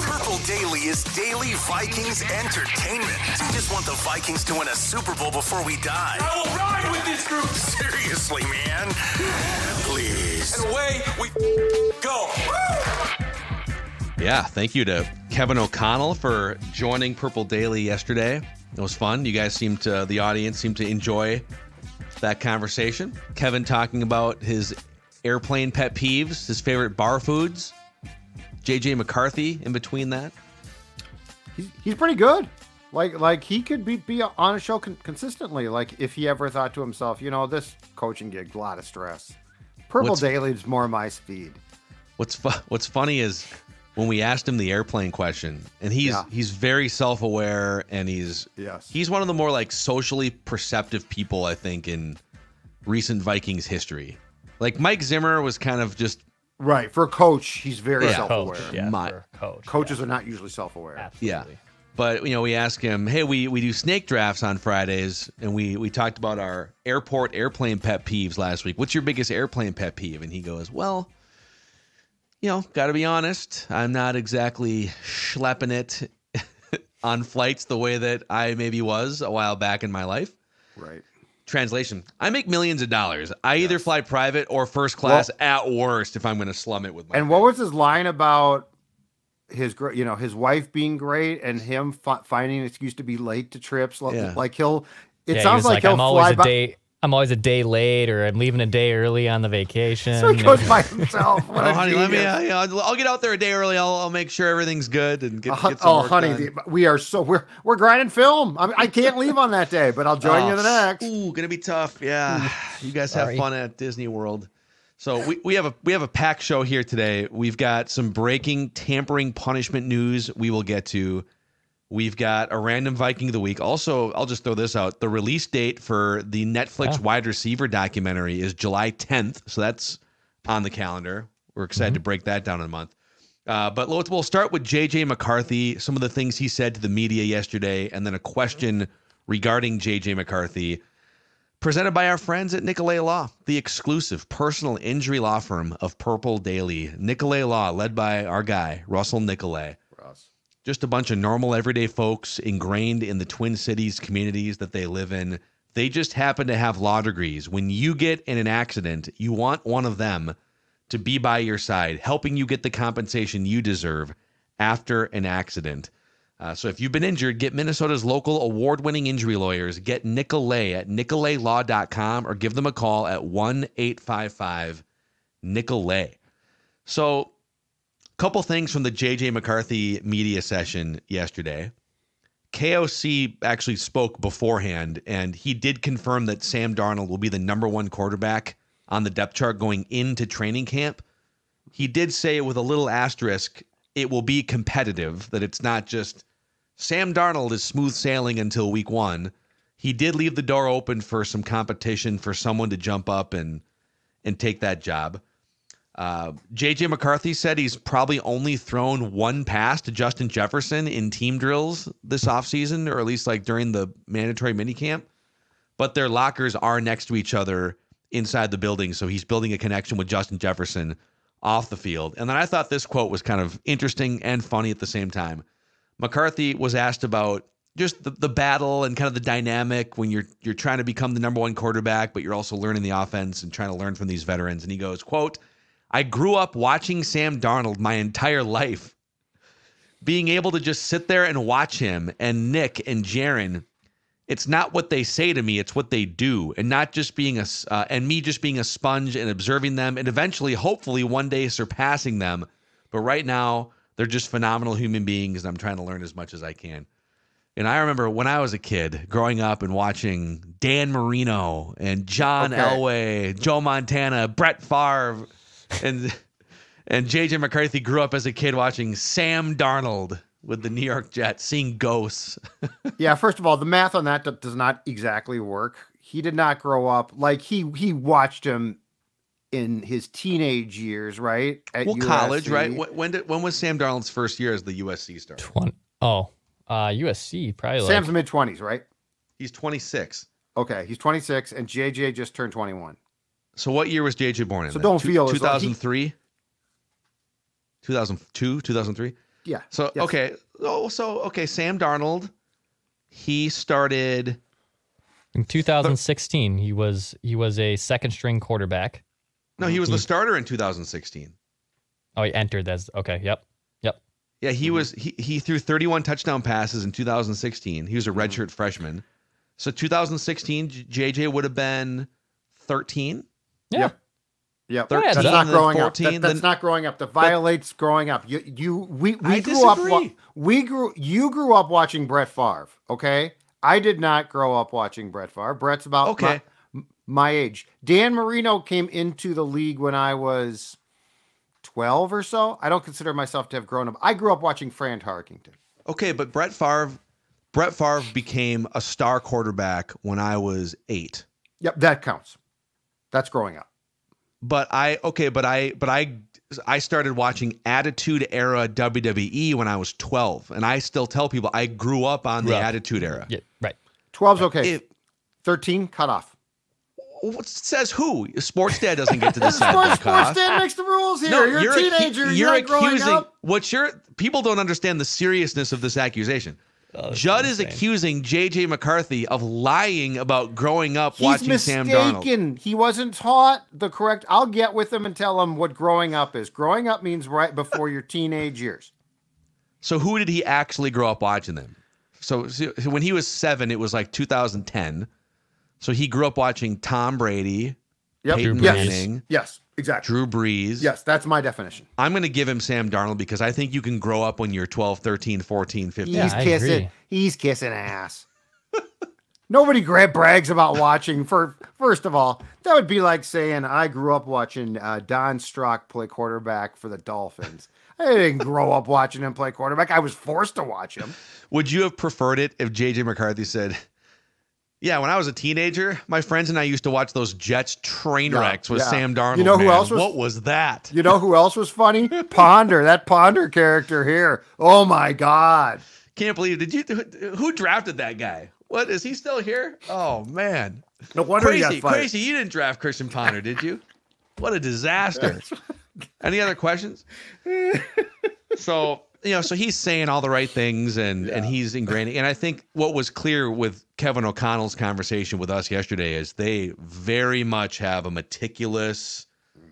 Purple Daily is daily Vikings entertainment. You just want the Vikings to win a Super Bowl before we die. I will ride with this group. Seriously, man. Please. And away we go. Yeah, thank you to Kevin O'Connell for joining Purple Daily yesterday. It was fun. You guys the audience seemed to enjoy that conversation. Kevin talking about his airplane pet peeves, his favorite bar foods. JJ McCarthy in between that. He's pretty good. Like he could be on a show consistently. Like if he ever thought to himself, this coaching gig, a lot of stress. Purple Daily is more my speed. What's funny is when we asked him the airplane question, and he's very self-aware, and he's one of the more like socially perceptive people I think in recent Vikings history. Like Mike Zimmer was kind of just right for a coach. He's very self-aware. Coaches are not usually self-aware. Absolutely. Yeah, but we ask him, hey, we do snake drafts on Fridays, and we talked about our airplane pet peeves last week. What's your biggest airplane pet peeve? And he goes, well, got to be honest, I'm not exactly schlepping it on flights the way that I maybe was a while back in my life. Right. Translation: I make millions of dollars. I either fly private or first class at worst if I'm going to slum it with my. And what was his line about his wife being great and him finding an excuse to be late to trips? Like he'll. It sounds like he'll fly by. I'm always a day late, or I'm leaving a day early on the vacation. So he goes by himself. Honey, let me. I'll get out there a day early. I'll make sure everything's good and get some work done. We're grinding film. I can't leave on that day, but I'll join you the next. Ooh, gonna be tough. Yeah, you guys have fun at Disney World. So we have a packed show here today. We've got some breaking tampering punishment news we will get to. We've got a Random Viking of the week. Also, I'll just throw this out. The release date for the Netflix wide receiver documentary is July 10th. So that's on the calendar. We're excited to break that down in a month. But we'll start with JJ McCarthy, some of the things he said to the media yesterday, and then a question regarding JJ McCarthy presented by our friends at Nicolay Law, the exclusive personal injury law firm of Purple Daily. Nicolay Law, led by our guy, Russell Nicolay. Just a bunch of normal, everyday folks ingrained in the Twin Cities communities that they live in. They just happen to have law degrees. When you get in an accident, you want one of them to be by your side, helping you get the compensation you deserve after an accident. So if you've been injured, get Minnesota's local award-winning injury lawyers. Get Nicolay at nicolaylaw.com or give them a call at 1-855-NICOLAY. So couple things from the JJ McCarthy media session yesterday. KOC actually spoke beforehand, and he did confirm that Sam Darnold will be the number one quarterback on the depth chart going into training camp. He did say with a little asterisk, it will be competitive, that it's not just Sam Darnold is smooth sailing until week one. He did leave the door open for some competition for someone to jump up and take that job. JJ McCarthy said he's probably only thrown one pass to Justin Jefferson in team drills this offseason, or at least like during the mandatory minicamp. But their lockers are next to each other inside the building, so he's building a connection with Justin Jefferson off the field. And then I thought this quote was kind of interesting and funny at the same time. McCarthy was asked about just the battle and kind of the dynamic when you're trying to become the number one quarterback, but you're also learning the offense and trying to learn from these veterans. And he goes, quote, I grew up watching Sam Darnold my entire life. Being able to just sit there and watch him and Nick and Jaron, it's not what they say to me, it's what they do. And not just being me just being a sponge and observing them and eventually, hopefully, one day surpassing them. But right now, they're just phenomenal human beings, and I'm trying to learn as much as I can. And I remember when I was a kid growing up and watching Dan Marino and John Elway, Joe Montana, Brett Favre, and JJ McCarthy grew up as a kid watching Sam Darnold with the New York Jets, seeing ghosts. Yeah, first of all, the math on that does not exactly work. He did not grow up like he watched him in his teenage years, right? At USC. College, right? When was Sam Darnold's first year as the USC star? USC probably. Sam's mid-20s, right? He's 26. Okay, he's 26, and JJ just turned 21. So what year was JJ born in? So don't feel 2003, 2002, 2003. Yeah. So yes. okay. Oh, so okay. Sam Darnold, he started In 2016, he was a second string quarterback. No, he was the starter in 2016. Oh, he entered as okay. Yep. Yeah, he threw 31 touchdown passes in 2016. He was a redshirt freshman. So 2016, JJ would have been 13. Yeah. Yep. 13, That's not growing 14, up. That's not growing up. That violates growing up. We I grew up. disagree. You grew up watching Brett Favre. Okay, I did not grow up watching Brett Favre. Brett's about my age. Dan Marino came into the league when I was 12 or so. I don't consider myself to have grown up. I grew up watching Fran Tarkington. Okay, but Brett Favre became a star quarterback when I was 8. Yep, that counts. That's growing up. But I started watching Attitude Era WWE when I was 12, and I still tell people I grew up on the Attitude Era. Yeah, right. 12's okay. 13 cut off. What says who? Sports Dad doesn't get to decide that Sports cutoff. Dad makes the rules here. No, you're a teenager. You're not growing up. People don't understand the seriousness of this accusation. Judd is accusing JJ McCarthy of lying about growing up watching Sam Darnold. He wasn't taught the correct. I'll get with him and tell him what growing up is. Growing up means right before your teenage years. So who did he actually grow up watching then? So when he was 7, it was like 2010. So he grew up watching Tom Brady, Peyton Manning. Yes, exactly. Drew Brees. Yes, that's my definition. I'm going to give him Sam Darnold because I think you can grow up when you're 12, 13, 14, 15. He's kissing ass. Nobody brags about watching. First of all, that would be like saying I grew up watching Don Strock play quarterback for the Dolphins. I didn't grow up watching him play quarterback. I was forced to watch him. Would you have preferred it if JJ McCarthy said, yeah, when I was a teenager, my friends and I used to watch those Jets train wrecks with Sam Darnold. You know who else was? What was that? You know who else was funny? Ponder, that Ponder character here. Oh my God! Can't believe who drafted that guy? What is he still here? Oh man! No wonder he got fired. Crazy! You didn't draft Christian Ponder, did you? What a disaster! Any other questions? So he's saying all the right things and he's ingraining. And I think what was clear with Kevin O'Connell's conversation with us yesterday is they very much have a meticulous,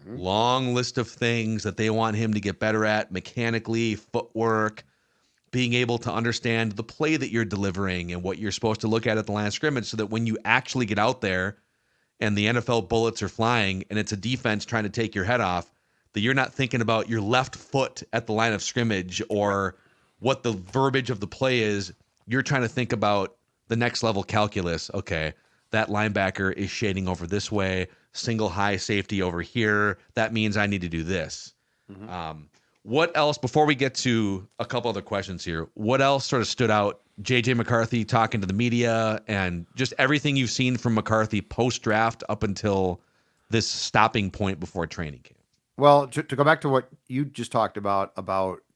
long list of things that they want him to get better at mechanically, footwork, being able to understand the play that you're delivering and what you're supposed to look at the line of scrimmage so that when you actually get out there and the NFL bullets are flying and it's a defense trying to take your head off, that you're not thinking about your left foot at the line of scrimmage or what the verbiage of the play is. You're trying to think about the next level calculus. Okay, that linebacker is shading over this way, single high safety over here. That means I need to do this. What else, before we get to a couple other questions here, what else sort of stood out? JJ McCarthy talking to the media and just everything you've seen from McCarthy post-draft up until this stopping point before training camp. Well, to go back to what you just talked about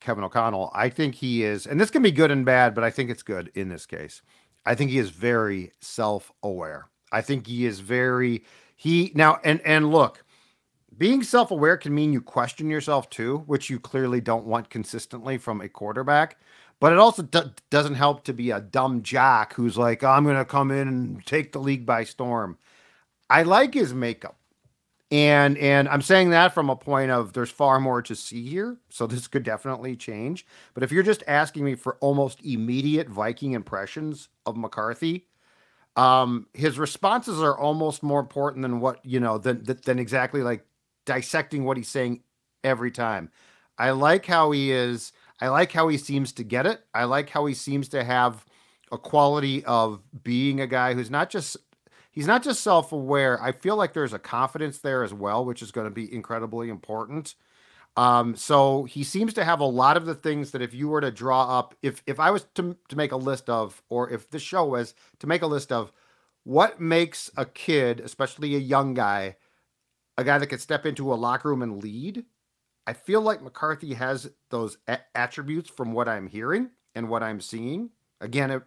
Kevin O'Connell, I think he is, and this can be good and bad, but I think it's good in this case. I think he is very self-aware. I think he is and look, being self-aware can mean you question yourself too, which you clearly don't want consistently from a quarterback. But it also doesn't help to be a dumb jock who's like, I'm going to come in and take the league by storm. I like his makeup. And I'm saying that from a point of there's far more to see here. So this could definitely change. But if you're just asking me for almost immediate Viking impressions of McCarthy, his responses are almost more important than what, than exactly like dissecting what he's saying every time. I like how he is. I like how he seems to get it. I like how he seems to have a quality of being a guy who's he's not just self-aware. I feel like there's a confidence there as well, which is going to be incredibly important. So he seems to have a lot of the things that if you were to draw up, if I was to make a list of, or if the show was to make a list of what makes a kid, especially a young guy, a guy that could step into a locker room and lead, I feel like McCarthy has those attributes from what I'm hearing and what I'm seeing. Again, it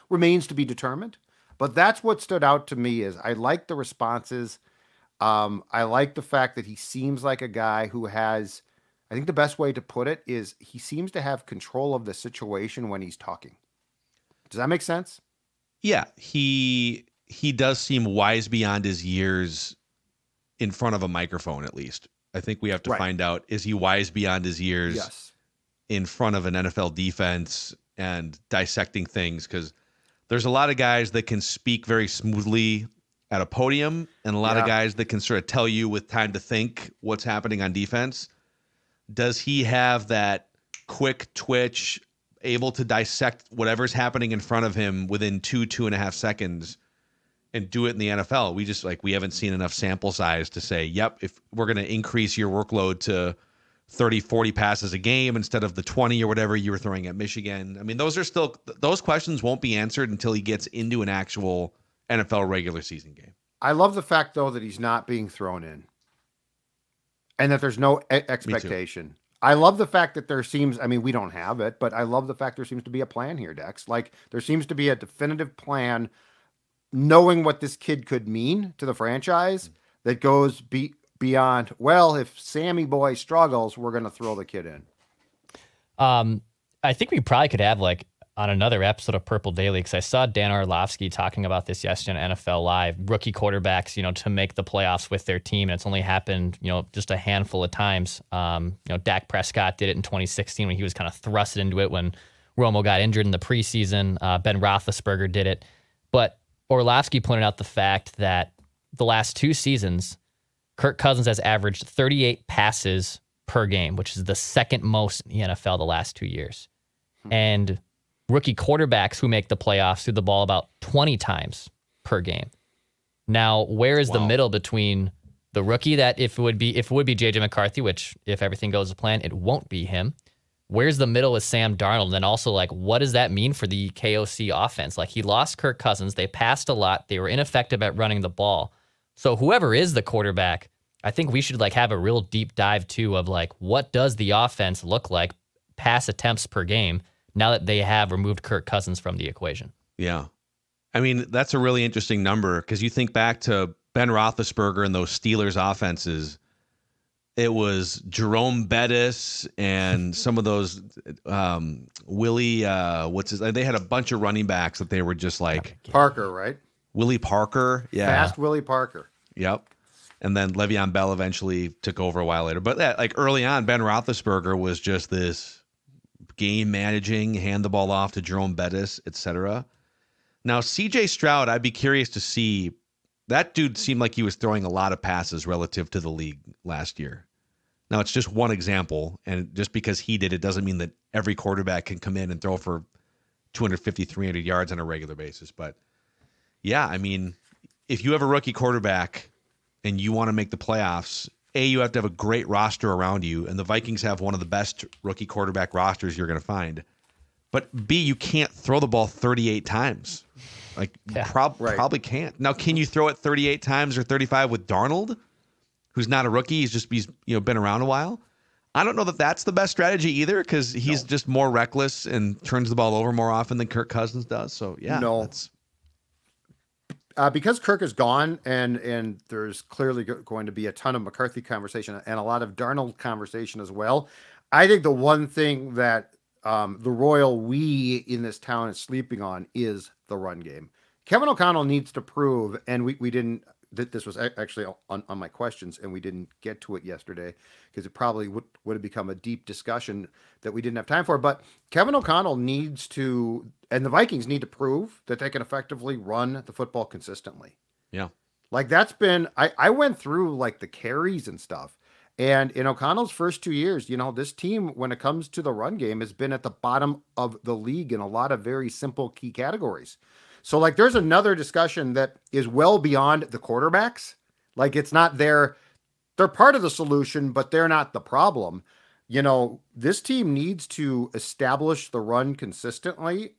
remains to be determined. But that's what stood out to me is I like the responses. I like the fact that he seems like a guy who has I think the best way to put it is he seems to have control of the situation when he's talking. Does that make sense? Yeah, he does seem wise beyond his years in front of a microphone, at least. I think we have to find out, is he wise beyond his years in front of an NFL defense and dissecting things? Because there's a lot of guys that can speak very smoothly at a podium and a lot of guys that can sort of tell you with time to think what's happening on defense. Does he have that quick twitch, able to dissect whatever's happening in front of him within 2.5 seconds and do it in the NFL? We haven't seen enough sample size to say, yep, if we're going to increase your workload to 30, 40 passes a game instead of the 20 or whatever you were throwing at Michigan. I mean, those questions won't be answered until he gets into an actual NFL regular season game. I love the fact, though, that he's not being thrown in and that there's no expectation. I love the fact that there seems, I mean, we don't have it, but I love the fact there seems to be a plan here, Dex. Like, there seems to be a definitive plan, knowing what this kid could mean to the franchise that goes beyond, well, if Sammy boy struggles, we're going to throw the kid in. I think we probably could have, like, on another episode of Purple Daily, because I saw Dan Orlovsky talking about this yesterday on NFL Live, rookie quarterbacks, to make the playoffs with their team. And it's only happened, just a handful of times. Dak Prescott did it in 2016 when he was kind of thrusted into it when Romo got injured in the preseason. Ben Roethlisberger did it. But Orlovsky pointed out the fact that the last 2 seasons, Kirk Cousins has averaged 38 passes per game, which is the second most in the NFL the last 2 years. And rookie quarterbacks who make the playoffs threw the ball about 20 times per game. Now, where is the middle between the rookie that if it would be JJ McCarthy, which if everything goes to plan, it won't be him. Where's the middle with Sam Darnold? And then also, like, what does that mean for the KOC offense? Like, he lost Kirk Cousins. They passed a lot. They were ineffective at running the ball. So whoever is the quarterback, I think we should, like, have a real deep dive too of, like, what does the offense look like, pass attempts per game, now that they have removed Kirk Cousins from the equation. Yeah. I mean, that's a really interesting number because you think back to Ben Roethlisberger and those Steelers offenses. It was Jerome Bettis and some of those Willie, they had a bunch of running backs that they were just like. Parker, right? Willie Parker. Yeah. Fast Willie Parker. Yep. And then Le'Veon Bell eventually took over a while later. But like early on, Ben Roethlisberger was just this game managing, hand the ball off to Jerome Bettis, etc. Now, CJ Stroud, I'd be curious to see. That dude seemed like he was throwing a lot of passes relative to the league last year. Now, it's just one example, and just because he did it doesn't mean that every quarterback can come in and throw for 250, 300 yards on a regular basis. But yeah, I mean, if you have a rookie quarterback and you want to make the playoffs, A, you have to have a great roster around you, and the Vikings have one of the best rookie quarterback rosters you're going to find. But B, you can't throw the ball 38 times. Like, probably can't. Now, can you throw it 38 times or 35 with Darnold, who's not a rookie? He's been around a while. I don't know that that's the best strategy either because he's just more reckless and turns the ball over more often than Kirk Cousins does. So, yeah. That's... because Kirk is gone and there's clearly going to be a ton of McCarthy conversation and a lot of Darnold conversation as well. I think the one thing that the royal we in this town is sleeping on is the run game. Kevin O'Connell needs to prove, and we didn't, this was actually on my questions and we didn't get to it yesterday because it probably would have become a deep discussion that we didn't have time for. But Kevin O'Connell needs to, and the Vikings need to prove that they can effectively run the football consistently. Yeah. Like that's been, I went through like the carries and stuff. And in O'Connell's first 2 years, this team, when it comes to the run game, has been at the bottom of the league in a lot of very simple key categories. So like there's another discussion that is well beyond the quarterbacks. Like it's not they're part of the solution, but they're not the problem. This team needs to establish the run consistently.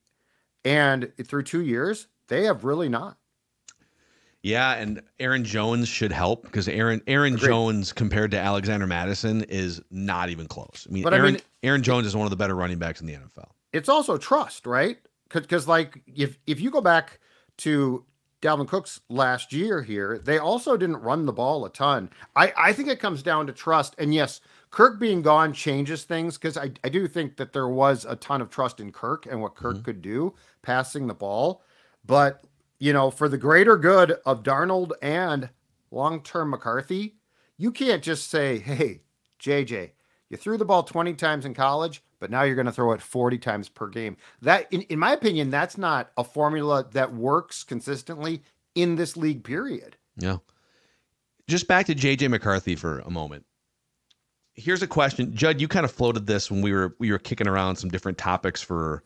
And through 2 years, they have really not. Yeah, and Aaron Jones should help because Aaron Jones compared to Alexander Madison is not even close. I mean, Aaron Jones is one of the better running backs in the NFL. It's also trust, right? Because like if you go back to Dalvin Cook's last year here, they also didn't run the ball a ton. I think it comes down to trust. And yes, Kirk being gone changes things because I do think that there was a ton of trust in Kirk and what Kirk could do passing the ball. But, for the greater good of Darnold and long-term McCarthy, you can't just say, hey, JJ, you threw the ball 20 times in college, but now you're going to throw it 40 times per game. That, in my opinion, that's not a formula that works consistently in this league period. Yeah. Just back to JJ McCarthy for a moment. Here's a question. Judd, you kind of floated this when we were kicking around some different topics for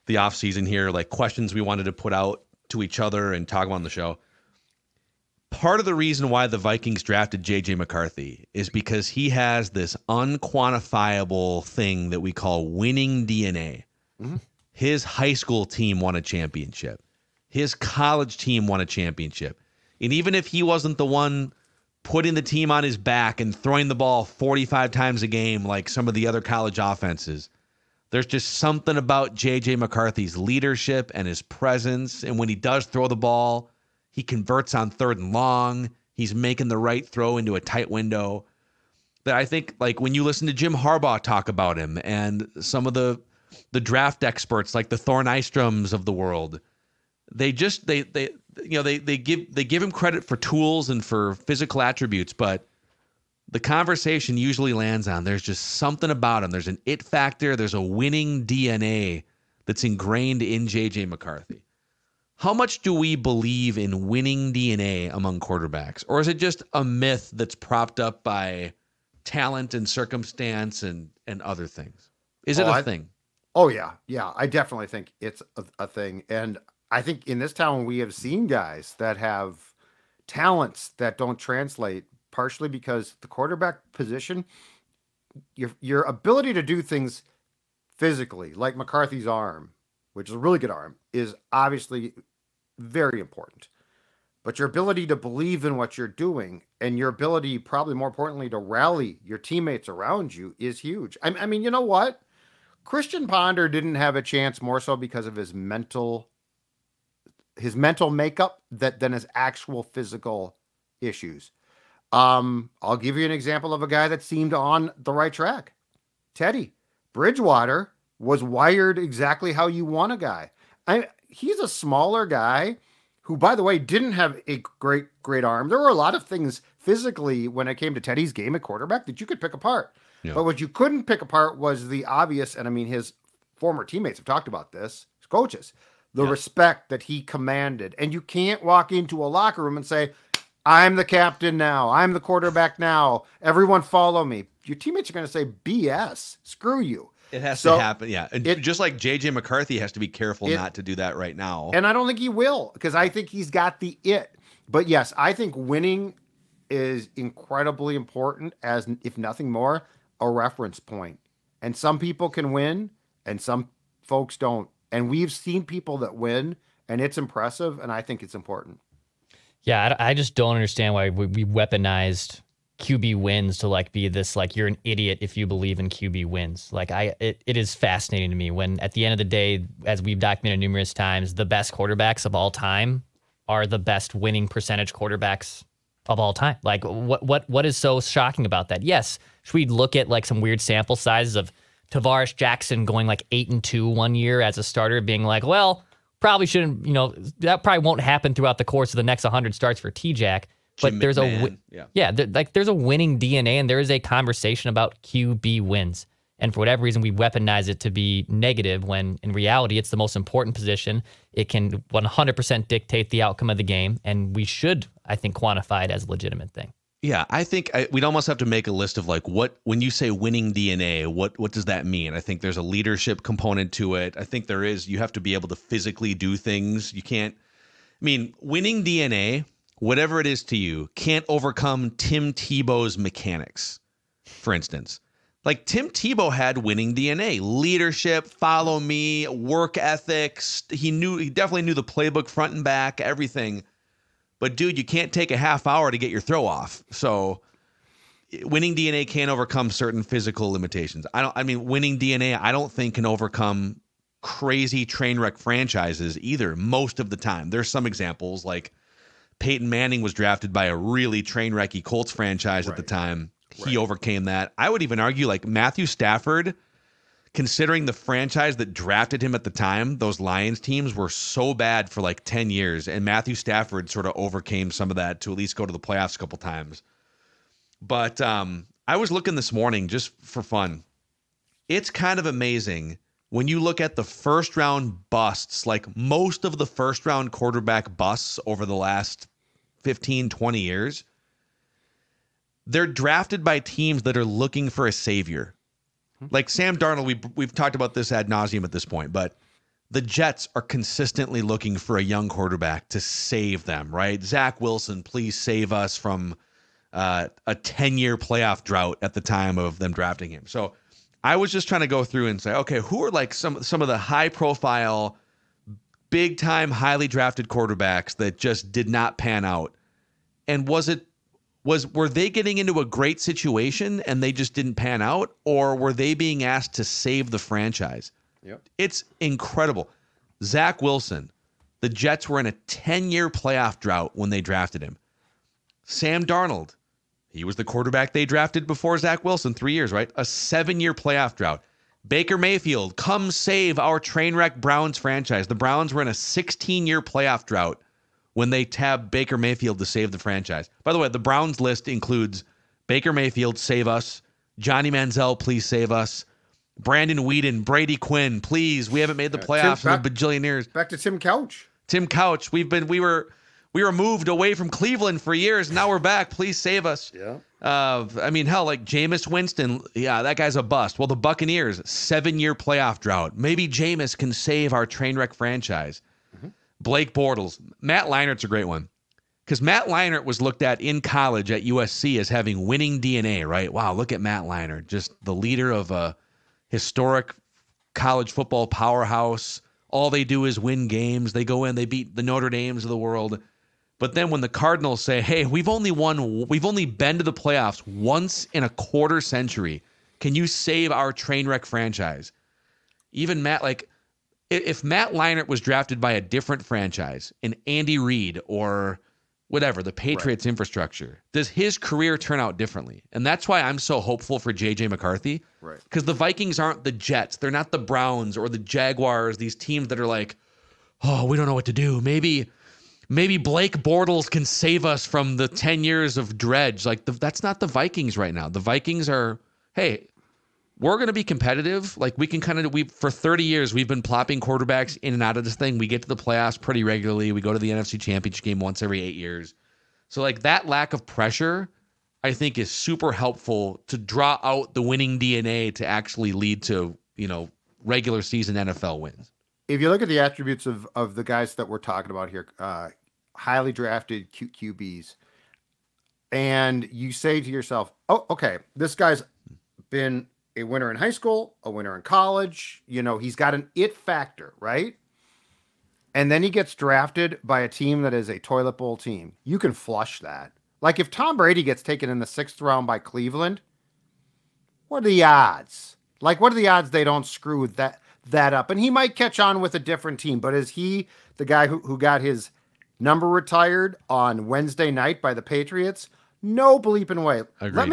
the offseason here, like questions we wanted to put out to each other and talk about on the show. Part of the reason why the Vikings drafted JJ McCarthy is because he has this unquantifiable thing that we call winning DNA. Mm-hmm. His high school team won a championship. His college team won a championship. And even if he wasn't the one putting the team on his back and throwing the ball 45 times a game like some of the other college offenses, there's just something about JJ McCarthy's leadership and his presence. And when he does throw the ball, he converts on 3rd and long. He's making the right throw into a tight window. That I think, like when you listen to Jim Harbaugh talk about him and some of the draft experts like the Thor Nystroms of the world, they give him credit for tools and for physical attributes, but the conversation usually lands on there's just something about him. There's an it factor. There's a winning DNA that's ingrained in JJ McCarthy. How much do we believe in winning DNA among quarterbacks? Or is it just a myth that's propped up by talent and circumstance and other things? Is it a thing? Oh, yeah. Yeah, I definitely think it's a thing. And I think in this town, we have seen guys that have talents that don't translate, partially because the quarterback position, your ability to do things physically, like McCarthy's arm, which is a really good arm, is obviously very important. But your ability to believe in what you're doing and your ability, probably more importantly, to rally your teammates around you is huge. I mean, you know what? Christian Ponder didn't have a chance more so because of his mental makeup than his actual physical issues. I'll give you an example of a guy that seemed on the right track. Teddy Bridgewater was wired exactly how you want a guy. He's a smaller guy who, by the way, didn't have a great arm. There were a lot of things physically when it came to Teddy's game at quarterback that you could pick apart. Yeah. But what you couldn't pick apart was the obvious, and I mean, his former teammates have talked about this, his coaches, the respect that he commanded. And you can't walk into a locker room and say, I'm the captain now. I'm the quarterback now. Everyone follow me. Your teammates are going to say, BS. Screw you. It has to happen, yeah. And just like JJ McCarthy has to be careful not to do that right now. And I don't think he will, because I think he's got the it. But yes, I think winning is incredibly important as, if nothing more, a reference point. And some people can win and some folks don't. And we've seen people that win, and it's impressive, and I think it's important. Yeah, I just don't understand why we weaponized QB wins to like be this, like, you're an idiot if you believe in QB wins. Like, it is fascinating to me when at the end of the day, as we've documented numerous times, the best quarterbacks of all time are the best winning percentage quarterbacks of all time. Like, what is so shocking about that? Yes, should we look at like some weird sample sizes of Tavares Jackson going like 8-2 one year as a starter, being like, well, probably shouldn't, that probably won't happen throughout the course of the next 100 starts for T-Jack. But there's there's a winning DNA, and there is a conversation about QB wins. And for whatever reason, we weaponize it to be negative when in reality, it's the most important position. It can 100% dictate the outcome of the game. And we should, I think, quantify it as a legitimate thing. Yeah, I think we'd almost have to make a list of like when you say winning DNA, what does that mean? I think there's a leadership component to it. I think you have to be able to physically do things. You can't, winning DNA, whatever it is to you, can't overcome Tim Tebow's mechanics, for instance. Like Tim Tebow had winning DNA, leadership, follow me, work ethics. He definitely knew the playbook front and back, everything. But dude, you can't take a half hour to get your throw off. So winning DNA can't overcome certain physical limitations. Winning DNA, I don't think can overcome crazy train wreck franchises either most of the time. There's some examples like Peyton Manning was drafted by a really train wrecky Colts franchise at the time. he overcame that. I would even argue like Matthew Stafford, considering the franchise that drafted him at the time, those Lions teams were so bad for like 10 years. And Matthew Stafford sort of overcame some of that to at least go to the playoffs a couple times. But I was looking this morning just for fun. It's kind of amazing when you look at the first round busts, like most of the first round quarterback busts over the last 15, 20 years, they're drafted by teams that are looking for a savior. Like Sam Darnold, we've talked about this ad nauseum at this point, but the Jets are consistently looking for a young quarterback to save them, right? Zach Wilson, please save us from a 10-year playoff drought at the time of them drafting him. So I was just trying to go through and say, okay, who are like some of the high-profile, big-time, highly drafted quarterbacks that just did not pan out? And were they getting into a great situation and they just didn't pan out, or were they being asked to save the franchise? Yep. It's incredible. Zach Wilson, the Jets were in a 10-year playoff drought when they drafted him. Sam Darnold, he was the quarterback they drafted before Zach Wilson, 3 years, right? A 7-year playoff drought. Baker Mayfield, come save our train wreck Browns franchise. The Browns were in a 16-year playoff drought when they tabbed Baker Mayfield to save the franchise. By the way, the Browns list includes Baker Mayfield, save us. Johnny Manziel, please save us. Brandon Whedon, Brady Quinn, please. We haven't made the playoffs in a bajillion years. Back to Tim Couch. Tim Couch, we were moved away from Cleveland for years. Now we're back. Please save us. Yeah. I mean, hell, like Jameis Winston, yeah, that guy's a bust. Well, the Buccaneers, 7-year playoff drought. Maybe Jameis can save our train wreck franchise. Blake Bortles. Matt Leinert's a great one. Because Matt Leinart was looked at in college at USC as having winning DNA, right? Wow, look at Matt Leinart. Just the leader of a historic college football powerhouse. All they do is win games. They go in, they beat the Notre Dames of the world. But then when the Cardinals say, hey, we've only been to the playoffs once in a quarter century. Can you save our train wreck franchise? Even Matt, like, if Matt Leinart was drafted by a different franchise, an Andy Reid or whatever, the Patriots infrastructure, does his career turn out differently? And that's why I'm so hopeful for JJ McCarthy. Right. Because the Vikings aren't the Jets. They're not the Browns or the Jaguars, these teams that are like, oh, we don't know what to do. Maybe Blake Bortles can save us from the 10 years of dredge. Like, that's not the Vikings right now. The Vikings are, hey, we're going to be competitive. Like, we can for 30 years, we've been plopping quarterbacks in and out of this thing. We get to the playoffs pretty regularly. We go to the NFC Championship game once every 8 years. So, like, that lack of pressure, I think, is super helpful to draw out the winning DNA to actually lead to, regular season NFL wins. If you look at the attributes of the guys that we're talking about here, highly drafted QBs, and you say to yourself, oh, okay, this guy's been a winner in high school, a winner in college, he's got an it factor, right? And then he gets drafted by a team that is a toilet bowl team. You can flush that. Like if Tom Brady gets taken in the 6th round by Cleveland, what are the odds? Like, what are the odds they don't screw that up? And he might catch on with a different team, but is he the guy who got his number retired on Wednesday night by the Patriots? No bleeping way. Agreed. Let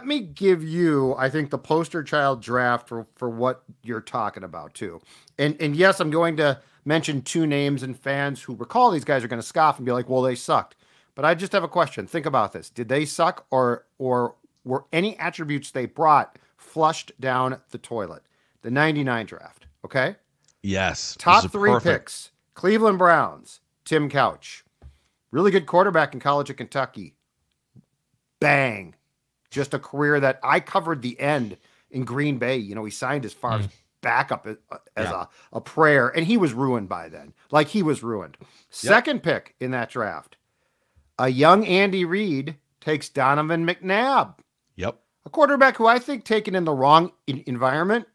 me give you, I think, the poster child draft for what you're talking about too. And yes, I'm going to mention 2 names, and fans who recall these guys are going to scoff and be like, well, they sucked. But I just have a question. Think about this. Did they suck, or were any attributes they brought flushed down the toilet? The 99 draft, okay? Yes. Top 3 picks. Cleveland Browns, Tim Couch. Really good quarterback in college at Kentucky. Bang. Just a career that I covered the end in Green Bay. He signed as far as backup as a prayer, and he was ruined by then. Like, he was ruined. Second pick in that draft, a young Andy Reid takes Donovan McNabb. Yep. A quarterback who I think taken in the wrong environment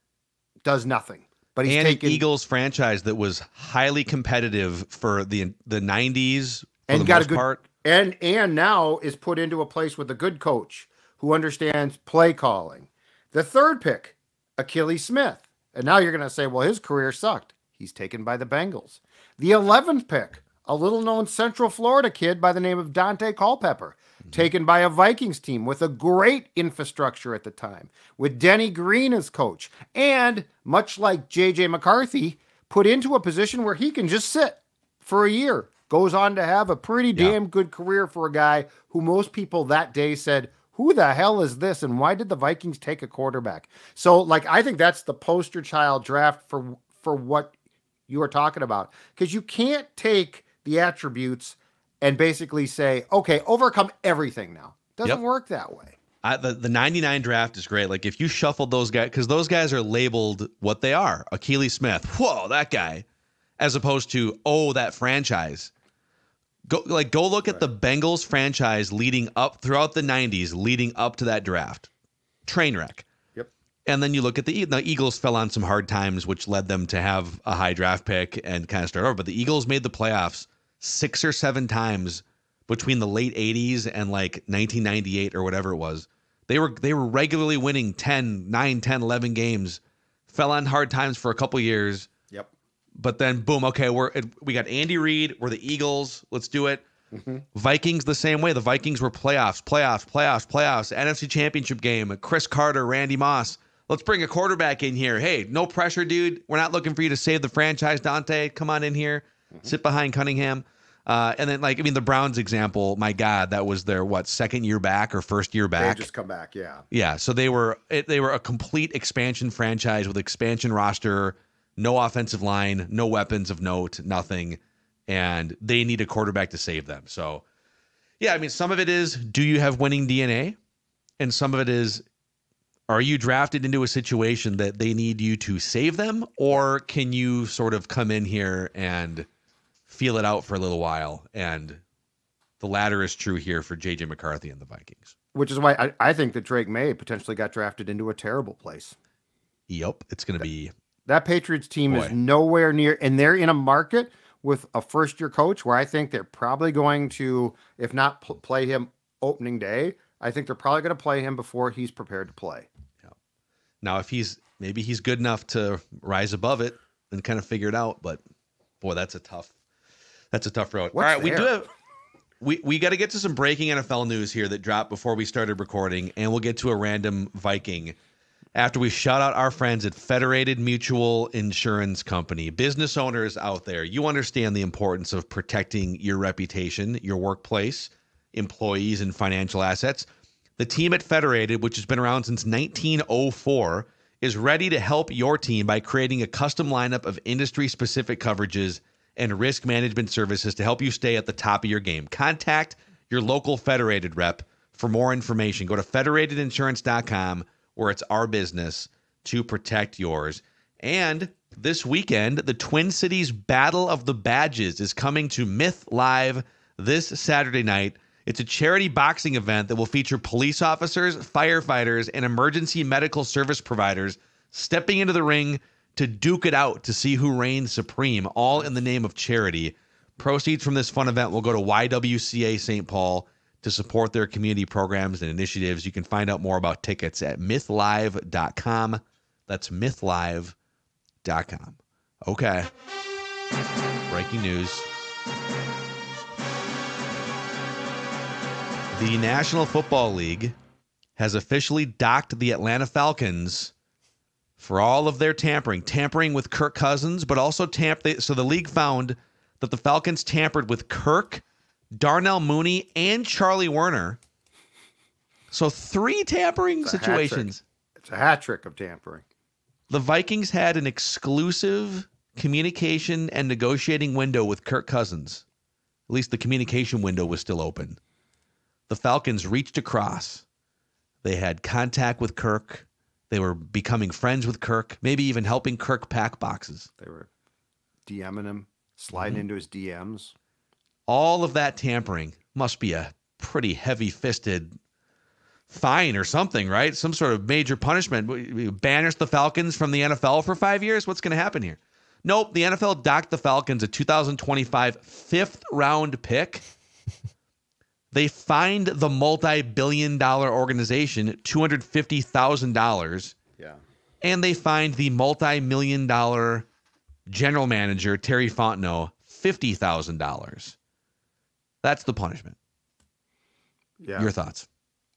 does nothing. But he's taken Eagles franchise that was highly competitive for the 90s and the got most a good part. And now is put into a place with a good coach who understands play calling. The third pick, Achilles Smith. And now you're going to say, well, his career sucked. He's taken by the Bengals. The 11th pick, a little-known Central Florida kid by the name of Dante Culpepper, taken by a Vikings team with a great infrastructure at the time, with Denny Green as coach, and much like JJ McCarthy, put into a position where he can just sit for a year. Goes on to have a pretty damn good career for a guy who most people that day said, who the hell is this? And why did the Vikings take a quarterback? So, like, I think that's the poster child draft for what you are talking about. Because you can't take the attributes and basically say, okay, overcome everything now. Doesn't work that way. The 99 draft is great. Like, if you shuffled those guys, because those guys are labeled what they are. Akili Smith, whoa, that guy. As opposed to, oh, that franchise. Go look at the Bengals franchise leading up throughout the 90s, leading up to that draft. Train wreck. Yep. And then you look at the Eagles fell on some hard times, which led them to have a high draft pick and kind of start over. But the Eagles made the playoffs 6 or 7 times between the late 80s and like 1998 or whatever it was. They were regularly winning 9, 10, 11 games, fell on hard times for a couple years. Yep. But then, boom, okay, we got Andy Reid. We're the Eagles. Let's do it. Mm-hmm. Vikings the same way. The Vikings were playoffs. NFC Championship game. Chris Carter, Randy Moss. Let's bring a quarterback in here. Hey, no pressure, dude. We're not looking for you to save the franchise, Dante. Come on in here. Mm-hmm. Sit behind Cunningham. And then, the Browns example, my God, that was their, second year back or first year back? They just come back, yeah. Yeah, so they were a complete expansion franchise with expansion roster, no offensive line, no weapons of note, nothing, and they need a quarterback to save them. So, yeah, some of it is, do you have winning DNA? And some of it is, are you drafted into a situation that they need you to save them? Or can you sort of come in here and feel it out for a little while? And the latter is true here for JJ McCarthy and the Vikings. Which is why I think that Drake May potentially got drafted into a terrible place. Yep, it's going to be... That Patriots team is nowhere near, and they're in a market with a first-year coach where I think they're probably going to, if not play him opening day, I think they're probably going to play him before he's prepared to play. Yeah. Now, if maybe he's good enough to rise above it and kind of figure it out, but boy, that's a tough road. All right, we got to get to some breaking NFL news here that dropped before we started recording, and we'll get to a random Viking after we shout out our friends at Federated Mutual Insurance Company. Business owners out there, you understand the importance of protecting your reputation, your workplace, employees, and financial assets. The team at Federated, which has been around since 1904, is ready to help your team by creating a custom lineup of industry-specific coverages and risk management services to help you stay at the top of your game. Contact your local Federated rep for more information. Go to federatedinsurance.com, where it's our business to protect yours. And this weekend, the Twin Cities Battle of the Badges is coming to Myth Live this Saturday night. It's a charity boxing event that will feature police officers, firefighters, and emergency medical service providers stepping into the ring to duke it out to see who reigns supreme, all in the name of charity. Proceeds from this fun event will go to YWCA St. Paul to support their community programs and initiatives. You can find out more about tickets at mythlive.com. That's mythlive.com. Okay. Breaking news. The National Football League has officially docked the Atlanta Falcons for all of their tampering with Kirk Cousins, but also so the league found that the Falcons tampered with Kirk, Darnell Mooney, and Charlie Werner. So 3 tampering situations. It's a hat trick of tampering. The Vikings had an exclusive communication and negotiating window with Kirk Cousins. At least the communication window was still open. The Falcons reached across. They had contact with Kirk. They were becoming friends with Kirk, maybe even helping Kirk pack boxes. They were DMing him, sliding into his DMs. All of that tampering must be a pretty heavy-fisted fine or something, right? Some sort of major punishment. We banish the Falcons from the NFL for 5 years? What's going to happen here? Nope, the NFL docked the Falcons a 2025 fifth-round pick. They fined the multi-billion-dollar organization $250,000. Yeah. And they fined the multi-million-dollar general manager, Terry Fontenot, $50,000. That's the punishment. Yeah. Your thoughts?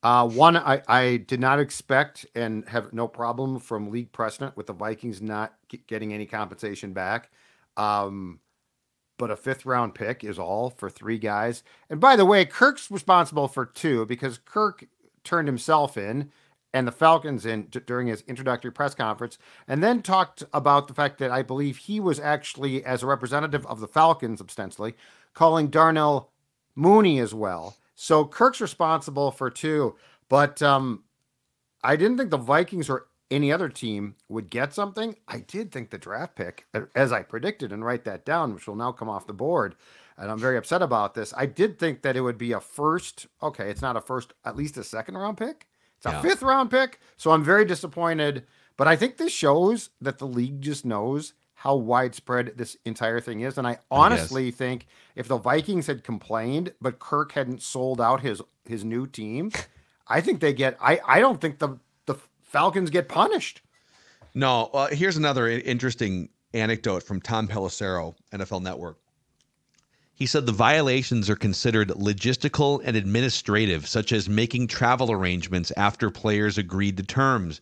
One, I did not expect and have no problem from league precedent with the Vikings not getting any compensation back. But a 5th-round pick is all for 3 guys. And by the way, Kirk's responsible for 2 because Kirk turned himself in and the Falcons in during his introductory press conference, and then talked about the fact that I believe he was actually, as a representative of the Falcons, ostensibly, calling Darnell Mooney as well. So Kirk's responsible for 2. But I didn't think the Vikings or any other team would get something. I did think the draft pick, as I predicted, and write that down, which will now come off the board, and I'm very upset about this. I did think that it would be a first. Okay, it's not a first, at least a 2nd-round pick. It's a 5th-round pick. So I'm very disappointed. But I think this shows that the league just knows how widespread this entire thing is. And I honestly think if the Vikings had complained, but Kirk hadn't sold out his new team, I think they get. I don't think the Falcons get punished. No. Here's another interesting anecdote from Tom Pelissero, NFL Network. He said the violations are considered logistical and administrative, such as making travel arrangements after players agreed to terms,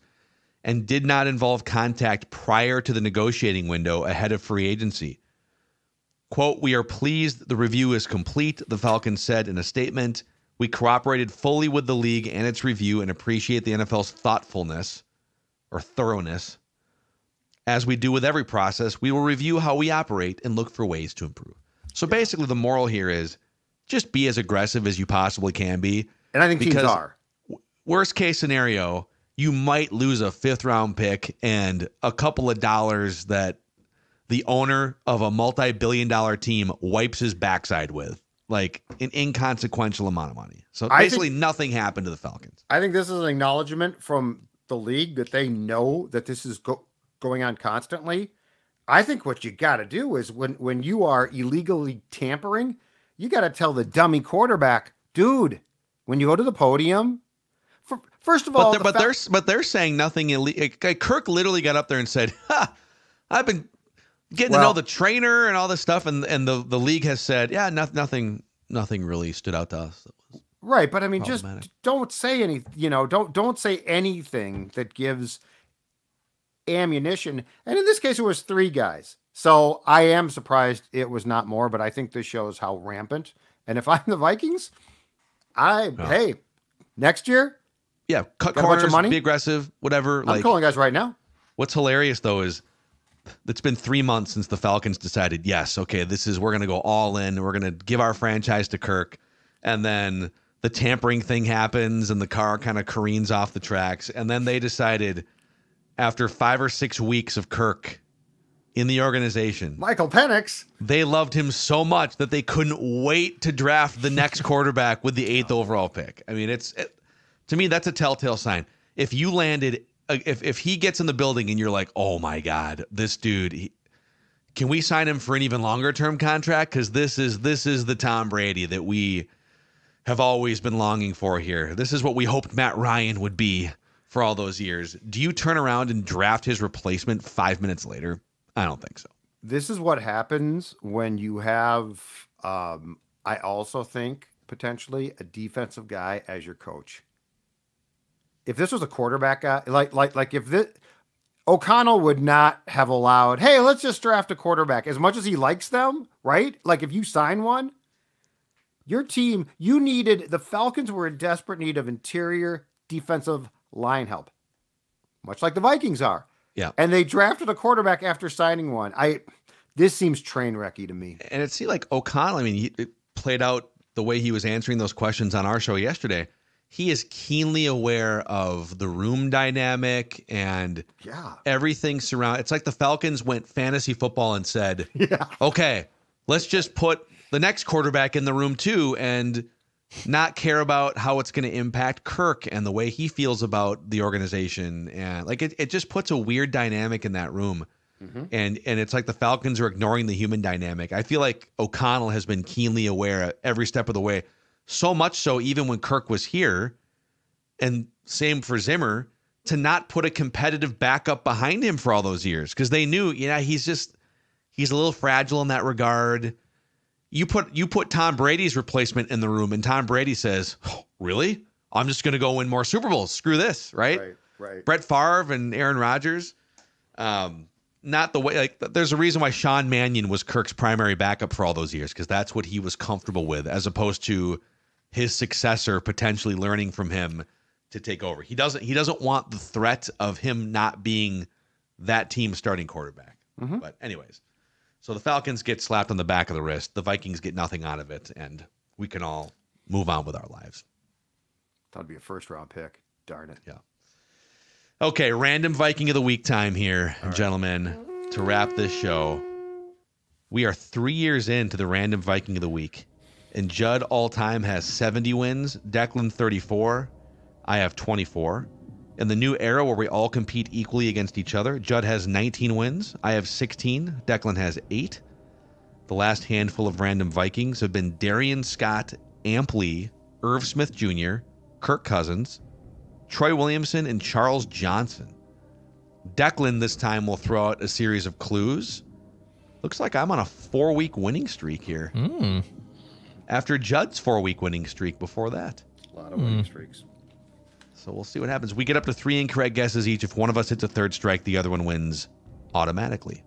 and did not involve contact prior to the negotiating window ahead of free agency. Quote, "We are pleased the review is complete," the Falcons said in a statement. "We cooperated fully with the league and its review and appreciate the NFL's thoughtfulness or thoroughness. As we do with every process, we will review how we operate and look for ways to improve." So basically the moral here is just be as aggressive as you possibly can be. And I think teams are. Worst case scenario, you might lose a 5th-round pick and a couple of dollars that the owner of a multi-billion-dollar team wipes his backside with. Like an inconsequential amount of money. So basically nothing happened to the Falcons. I think this is an acknowledgement from the league that they know that this is going on constantly. I think what you got to do is when you are illegally tampering, you got to tell the dummy quarterback, dude, when you go to the podium, first of all, but they're saying nothing illegal. Kirk literally got up there and said, I've been getting to know the trainer and all this stuff, and the league has said, yeah, nothing really stood out to us. Right, but I mean, just don't say any, don't say anything that gives ammunition. And in this case, it was 3 guys. So I am surprised it was not more, but I think this shows how rampant. And if I'm the Vikings, hey, next year, cut corners, be aggressive, whatever. I'm calling guys right now. What's hilarious though is it's been 3 months since the Falcons decided, yes, okay, we're going to go all in. We're going to give our franchise to Kirk. And then the tampering thing happens and the car kind of careens off the tracks. And then they decided after 5 or 6 weeks of Kirk in the organization, Michael Penix, they loved him so much that they couldn't wait to draft the next quarterback with the 8th overall pick. I mean, to me, that's a telltale sign. If you landed, if he gets in the building and you're like, oh my God, this dude, can we sign him for an even longer term contract? Because this is the Tom Brady that we have always been longing for here. This is what we hoped Matt Ryan would be for all those years. Do you turn around and draft his replacement 5 minutes later? I don't think so. This is what happens when you have, I also think, potentially a defensive guy as your coach. If this was a quarterback guy, like if this, O'Connell would not have allowed, hey, let's just draft a quarterback. As much as he likes them, right? Like if you sign one, your team, the Falcons were in desperate need of interior defensive line help, much like the Vikings are. Yeah. And they drafted a quarterback after signing one. This seems train wrecky to me. And it seemed like O'Connell, I mean, it played out the way he was answering those questions on our show yesterday. He is keenly aware of the room dynamic and everything surrounding. It's like the Falcons went fantasy football and said, okay, let's just put the next quarterback in the room too and not care about how it's going to impact Kirk and the way he feels about the organization. And like it just puts a weird dynamic in that room. Mm-hmm. And it's like the Falcons are ignoring the human dynamic. I feel like O'Connell has been keenly aware every step of the way. So much so even when Kirk was here, and same for Zimmer, to not put a competitive backup behind him for all those years. Because they knew, he's a little fragile in that regard. You put Tom Brady's replacement in the room, and Tom Brady says, oh, really? I'm just going to go win more Super Bowls. Screw this, right? Right. Brett Favre and Aaron Rodgers. Not the way, like, there's a reason why Sean Mannion was Kirk's primary backup for all those years, because that's what he was comfortable with, as opposed to his successor potentially learning from him to take over. He doesn't want the threat of him not being that team's starting quarterback. But anyways, so the Falcons get slapped on the back of the wrist. The Vikings get nothing out of it, and we can all move on with our lives. That'd be a first-round pick. Darn it. Yeah. Okay, random Viking of the week time here, gentlemen, to wrap this show. We are 3 years into the random Viking of the week, and Judd all-time has 70 wins, Declan 34, I have 24. In the new era where we all compete equally against each other, Judd has 19 wins, I have 16, Declan has 8. The last handful of random Vikings have been Darian Scott, Ampley, Irv Smith Jr., Kirk Cousins, Troy Williamson, and Charles Johnson. Declan this time will throw out a series of clues. Looks like I'm on a 4-week winning streak here. After Judd's 4-week winning streak before that. A lot of winning streaks. So we'll see what happens. We get up to 3 incorrect guesses each. If one of us hits a third strike, the other one wins automatically.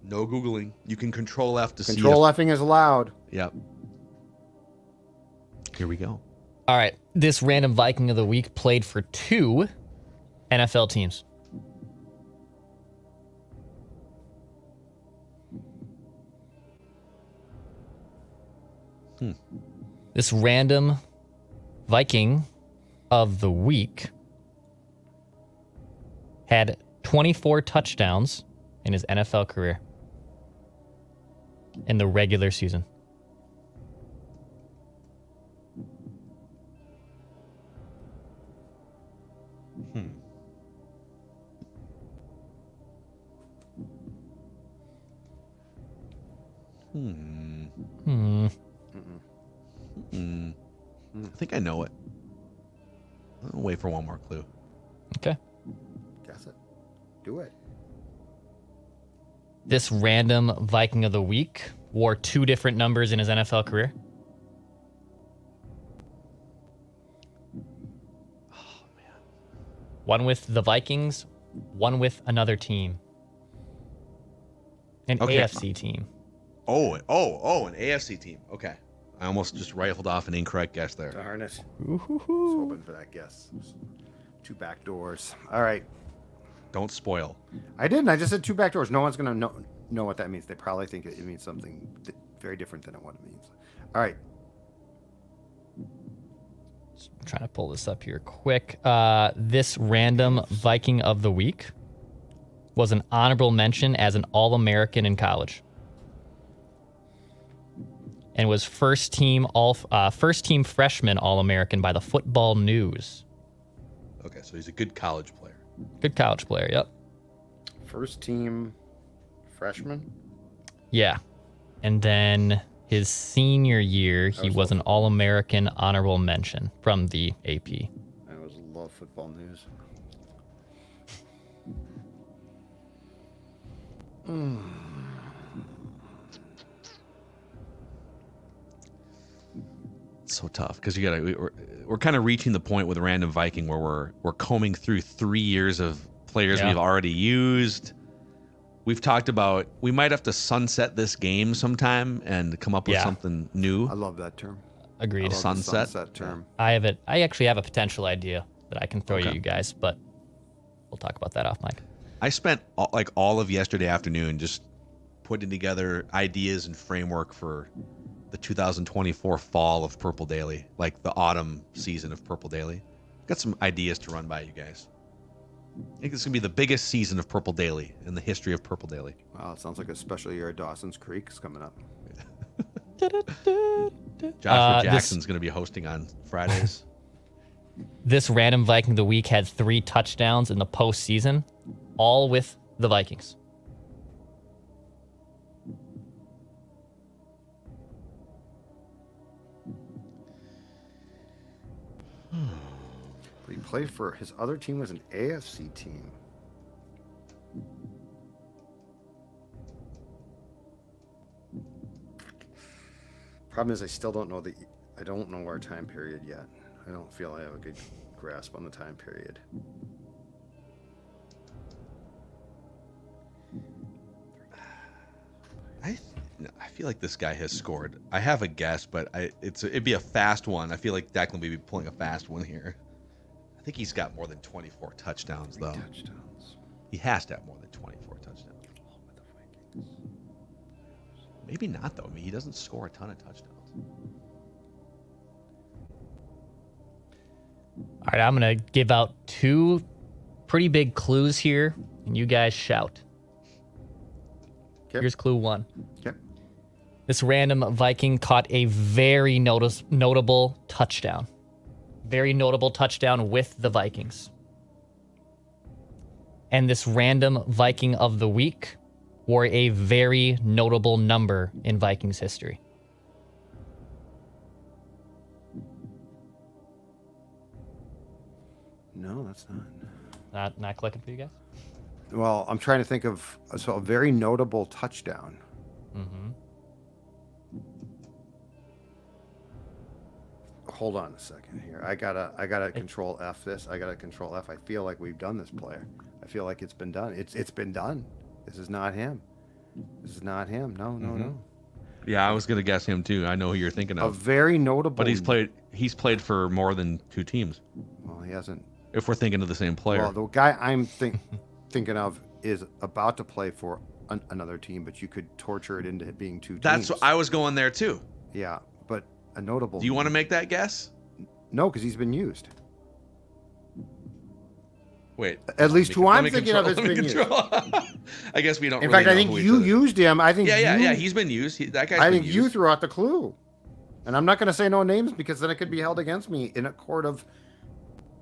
No Googling. You can Control F to see. Control F-ing is allowed. Yep. Here we go. All right. This random Viking of the week played for 2 NFL teams. This random Viking of the week had 24 touchdowns in his NFL career in the regular season. I think I know it. I'll wait for one more clue. Okay. Guess it. Do it. This random Viking of the week wore 2 different numbers in his NFL career. Oh, man. One with the Vikings, one with another team. An AFC team. Oh, an AFC team. Okay. I almost just rifled off an incorrect guess there. Darn it. I was hoping for that guess. 2 back doors. All right. Don't spoil. I didn't. I just said 2 back doors. No one's going to know what that means. They probably think it means something very different than what it means. All right. I'm trying to pull this up here quick. This random Viking of the week was an honorable mention as an All-American in college. And was first team freshman All-American by the Football News. Okay, so he's a good college player. Good college player, yep. First team freshman? Yeah. And then his senior year, he was an All-American honorable mention from the AP. I always love Football News. So tough because we're kind of reaching the point with Random Viking where we're combing through 3 years of players we've already used. We've talked about we might have to sunset this game sometime and come up with something new. I love that term. Agreed. I love Sunset? the sunset term. I actually have a potential idea that I can throw you guys, but we'll talk about that off mic. I spent all of yesterday afternoon just putting together ideas and framework for the 2024 fall of Purple Daily, like the autumn season of Purple Daily. Got some ideas to run by you guys. I think it's going to be the biggest season of Purple Daily in the history of Purple Daily. Wow, it sounds like a special year at Dawson's Creek is coming up. Joshua Jackson's going to be hosting on Fridays. This random Viking of the week had 3 touchdowns in the postseason, all with the Vikings. But he played for his other team was an AFC team. Problem is, I still don't know the I don't know our time period yet. I don't feel I have a good grasp on the time period. I feel like this guy has scored. I have a guess, but it'd be a fast one. I feel like Declan may be pulling a fast one here. I think he's got more than 24 touchdowns, though. Touchdowns. He has to have more than 24 touchdowns. Maybe not, though. I mean, he doesn't score a ton of touchdowns. All right, I'm going to give out 2 pretty big clues here, and you guys shout. Okay. Here's clue 1. Okay. This random Viking caught a very notable touchdown. Very notable touchdown with the Vikings. And this random Viking of the week wore a very notable number in Vikings history. No, that's not. Not clicking for you guys? Well, I'm trying to think of a very notable touchdown. Mm-hmm. Hold on a second here. I gotta control F this. I gotta control F. I feel like we've done this player. I feel like it's been done. It's been done. This is not him. This is not him. No. Yeah, I was gonna guess him too. I know who you're thinking A of. very notable. But he's played for more than 2 teams. Well, he hasn't. If we're thinking of the same player. Well, the guy I'm thinking of is about to play for another team, but you could torture it into it being 2 teams. That's I was going there too. Yeah, but a notable. Do you want to make that guess? No, because he's been used. Wait. At least who I'm thinking of has has been used. I guess we don't. In really fact, I know think who you each other- used him. I think. Yeah. He's been used. That guy's I been think used. you threw out the clue, and I'm not going to say no names because then it could be held against me in a court of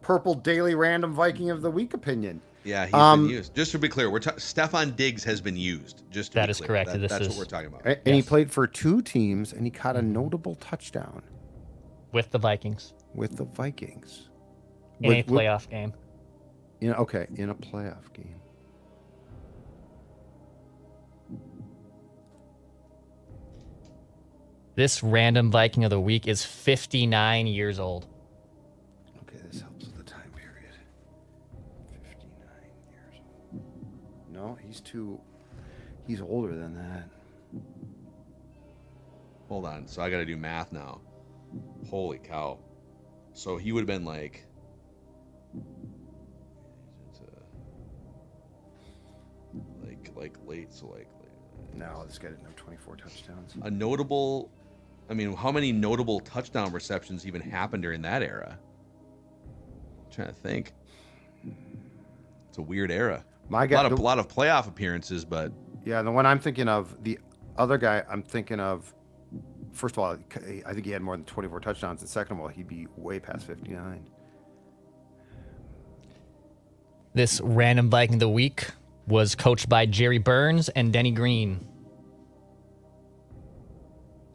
Purple Daily Random Viking of the Week opinion. Yeah, he's been used. Just to be clear, Stefan Diggs has been used. Just to That be is clear. correct. That's what we're talking about. And he played for 2 teams, and he caught a notable touchdown With the Vikings. with the Vikings. In a playoff game. In a playoff game. This random Viking of the week is 59 years old. Okay, this helps with the time period. 59 years old. No, he's older than that. Hold on. So I got to do math now. Holy cow. So he would have been like. Like late. So like. No, this guy didn't have 24 touchdowns. A notable. I mean, how many notable touchdown receptions even happened during that era? I'm trying to think. It's a weird era. My guy, a lot of playoff appearances, but yeah, the one I'm thinking of, the other guy I'm thinking of. First of all, I think he had more than 24 touchdowns, and second of all, he'd be way past 59. This random Viking of the week was coached by Jerry Burns and Denny Green.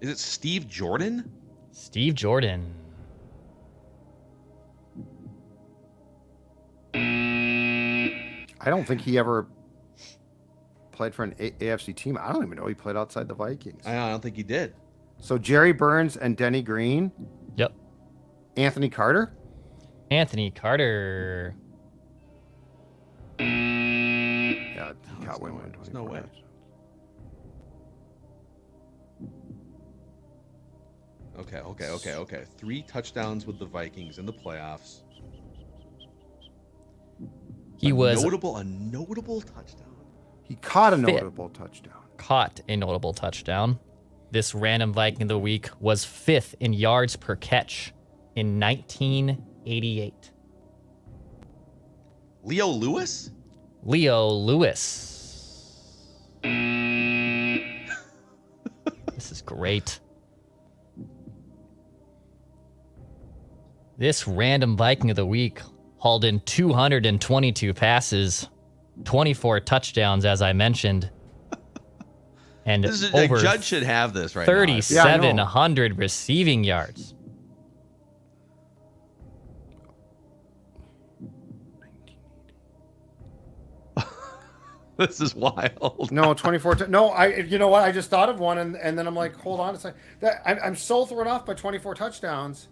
is it Steve Jordan? Steve Jordan. I don't think he ever played for an AFC team. I don't even know he played outside the Vikings. I don't think he did. So Jerry Burns and Denny Green. Yep. Anthony Carter. Anthony Carter. Yeah, he got way more than 24. There's no way. Okay. 3 touchdowns with the Vikings in the playoffs. He was a notable touchdown. He caught a notable touchdown. Caught a notable touchdown. This random Viking of the week was 5th in yards per catch in 1988. Leo Lewis? Leo Lewis. This is great. This random Viking of the week hauled in 222 passes, 24 touchdowns, as I mentioned, and over Judd should have this right 3,700 receiving yards. This is wild. No, 24. No, you know what? I just thought of one, and then I'm like, hold on a second. I'm so thrown off by 24 touchdowns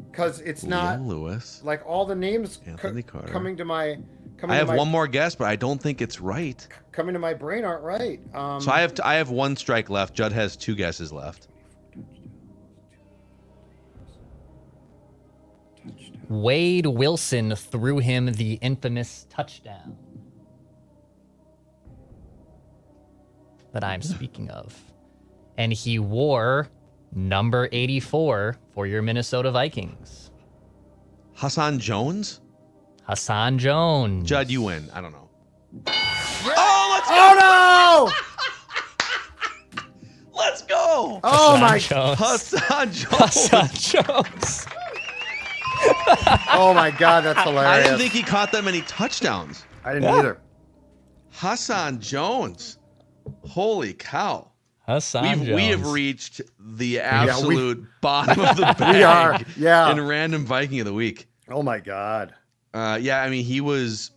because it's not Lewis, like all the names Anthony Carter. coming to my. I have one more guess, but I don't think it's right. Coming to my brain aren't right. So I have one strike left. Judd has 2 guesses left. Wade Wilson threw him the infamous touchdown that I'm speaking of. And he wore number 84 for your Minnesota Vikings. Hassan Jones? Hassan Jones. Judd, you win. I don't know. Oh, let's go! Oh, no! Let's go! Oh, my Jones. Hassan Jones. Hassan Jones. Oh, my God, that's hilarious. I didn't think he caught that many touchdowns. I didn't either. Hassan Jones. Holy cow. Hassan Jones. We have reached the absolute bottom of the bag We are, yeah. in Random Viking of the Week. Oh, my God. Yeah, I mean, he was...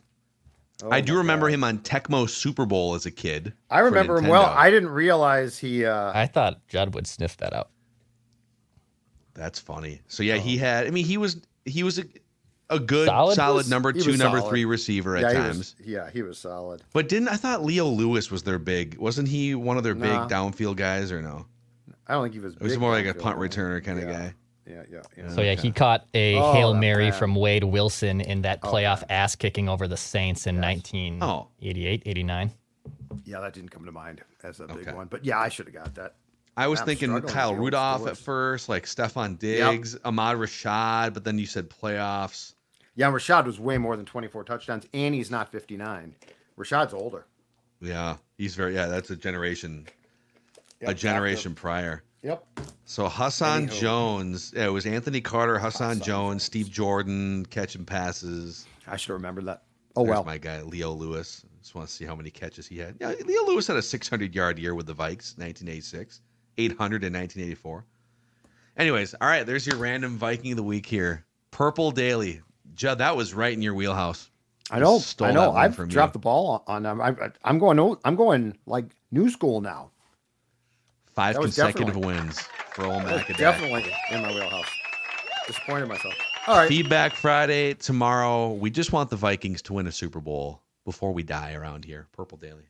I do remember him on Tecmo Super Bowl as a kid. I remember him well. I didn't realize he... I thought Judd would sniff that out. That's funny. So, yeah, he had... I mean, he was a good, solid number 2, number 3 receiver at times. He was solid. But I thought Leo Lewis was their big... Wasn't he one of their big downfield guys or no? I don't think he was big. It was more like a punt returner kind of guy. Yeah. So, yeah, he caught a Hail Mary from Wade Wilson in that playoff ass kicking over the Saints in 1988, 89. Yeah, that didn't come to mind as a big one. But, yeah, I should have got that. I was thinking Kyle Rudolph at first, like Stephon Diggs, Ahmad Rashad, but then you said playoffs. Yeah, Rashad was way more than 24 touchdowns, and he's not 59. Rashad's older. Yeah, he's that's a generation, prior. Yep. So Hassan Jones, it was Anthony Carter, Hassan Jones, Steve Jordan catching passes. I should have remembered that. There's my guy, Leo Lewis. Just want to see how many catches he had. Yeah, Leo Lewis had a 600-yard year with the Vikes, 1986, 800 in 1984. Anyways, all right, there's your Random Viking of the Week here. Purple Daily. Judd, that was right in your wheelhouse. I know. I've dropped the ball on them. I'm going like new school now. 5 consecutive wins for Ole Mac. Definitely in my wheelhouse. Disappointed myself. All right. Feedback Friday tomorrow. We just want the Vikings to win a Super Bowl before we die around here. Purple Daily.